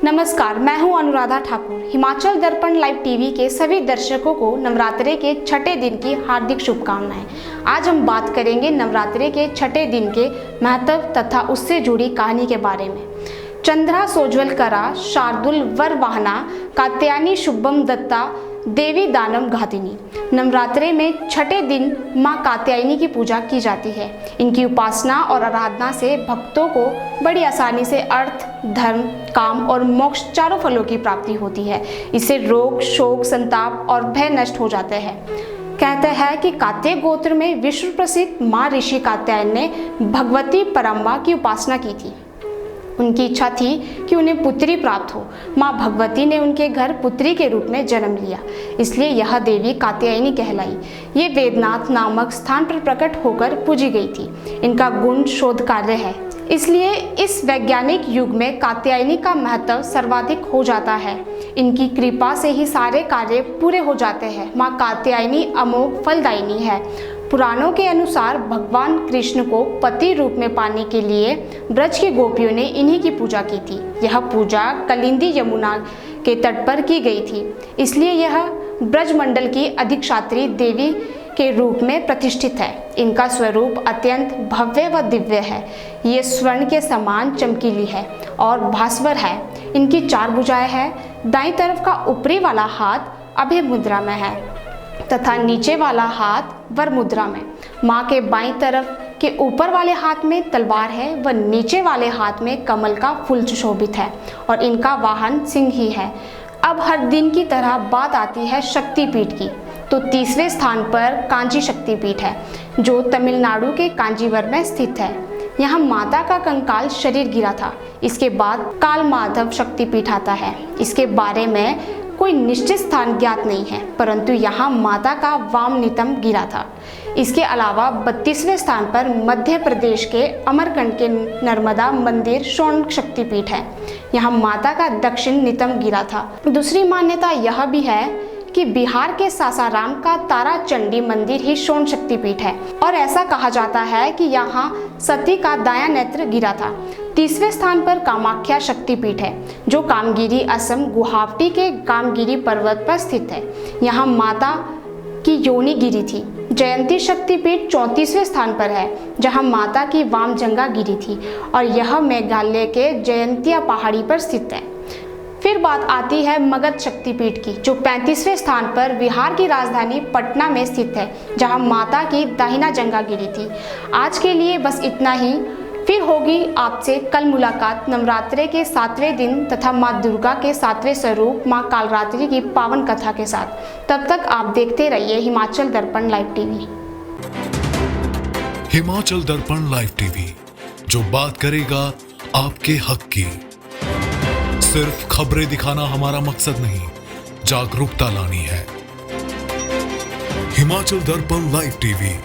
नमस्कार, मैं हूं अनुराधा ठाकुर। हिमाचल दर्पण लाइव टीवी के सभी दर्शकों को नवरात्रे के छठे दिन की हार्दिक शुभकामनाएं। आज हम बात करेंगे नवरात्रे के छठे दिन के महत्व तथा उससे जुड़ी कहानी के बारे में। चंद्रा सोज्वल करा शार्दुल वर वाहना कात्यायनी शुभम दत्ता देवी दानम घातिनी। नवरात्रे में छठे दिन मां कात्यायनी की पूजा की जाती है। इनकी उपासना और आराधना से भक्तों को बड़ी आसानी से अर्थ, धर्म, काम और मोक्ष चारों फलों की प्राप्ति होती है। इससे रोग, शोक, संताप और भय नष्ट हो जाते हैं। कहते हैं कि कात्याय गोत्र में विश्व प्रसिद्ध मां ऋषि कात्यायन ने भगवती परम्बा की उपासना की थी। उनकी इच्छा थी कि उन्हें पुत्री प्राप्त हो। मां भगवती ने उनके घर पुत्री के रूप में जन्म लिया, इसलिए यह देवी कात्यायनी कहलाई। ये वेदनाथ नामक स्थान पर प्रकट होकर पूजी गई थी। इनका गुण शोध कार्य है, इसलिए इस वैज्ञानिक युग में कात्यायनी का महत्व सर्वाधिक हो जाता है। इनकी कृपा से ही सारे कार्य पूरे हो जाते हैं। मां कात्यायनी अमोघ फलदायिनी है। पुराणों के अनुसार भगवान कृष्ण को पति रूप में पाने के लिए ब्रज की गोपियों ने इन्हीं की पूजा की थी। यह पूजा कलिंदी यमुना के तट पर की गई थी, इसलिए यह ब्रजमंडल की अधिष्ठात्री देवी के रूप में प्रतिष्ठित है। इनका स्वरूप अत्यंत भव्य व दिव्य है। ये स्वर्ण के समान चमकीली है और भास्वर है। इनकी 4 भुजाएं हैं। दाईं तरफ का ऊपरी वाला हाथ अभय मुद्रा में है तथा नीचे वाला हाथ वर मुद्रा में। मां के बाईं तरफ के ऊपर वाले हाथ में तलवार है व नीचे वाले हाथ में कमल का फूल सुशोभित है और इनका वाहन सिंह ही है। अब हर दिन की तरह बात आती है शक्तिपीठ की, तो तीसरे स्थान पर कांची शक्तिपीठ है, जो तमिलनाडु के कांजीवरम में स्थित है। यहाँ माता का कंकाल शरीर गिरा था। इसके बाद काल माधव शक्तिपीठ आता है। इसके बारे में कोई निश्चित स्थान ज्ञात नहीं है, परंतु यहाँ माता का वाम नितंब गिरा था। इसके अलावा 32वें स्थान पर मध्य प्रदेश के अमरकंड के नर्मदा मंदिर शौनक शक्तिपीठ है। यहाँ माता का दक्षिण नितंब गिरा था। दूसरी मान्यता यह भी है कि बिहार के सासाराम का तारा चंडी मंदिर ही शौनक शक्तिपीठ है और ऐसा कहा जाता है कि यहाँ सती का दायां नेत्र गिरा था। तीसरे स्थान पर कामाख्या शक्तिपीठ है, जो कामगिरी असम गुवाहाटी के कामगिरी पर्वत पर स्थित है। यहाँ माता की योनि गिरी थी। जयंती शक्तिपीठ 34वें स्थान पर है, जहाँ माता की वाम जंगा गिरी थी और यह मेघालय के जयंतिया पहाड़ी पर स्थित है। फिर बात आती है मगध शक्तिपीठ की, जो 35वें स्थान पर बिहार की राजधानी पटना में स्थित है, जहां माता की दाहिना जंगा गिरी थी। आज के लिए बस इतना ही। फिर होगी आपसे कल मुलाकात नवरात्रे के 7वें दिन तथा माँ दुर्गा के 7वें स्वरूप माँ कालरात्रि की पावन कथा के साथ। तब तक आप देखते रहिए हिमाचल दर्पण लाइव टीवी। हिमाचल दर्पण लाइव टीवी, जो बात करेगा आपके हक की। सिर्फ खबरें दिखाना हमारा मकसद नहीं, जागरूकता लानी है। हिमाचल दर्पण लाइव टीवी।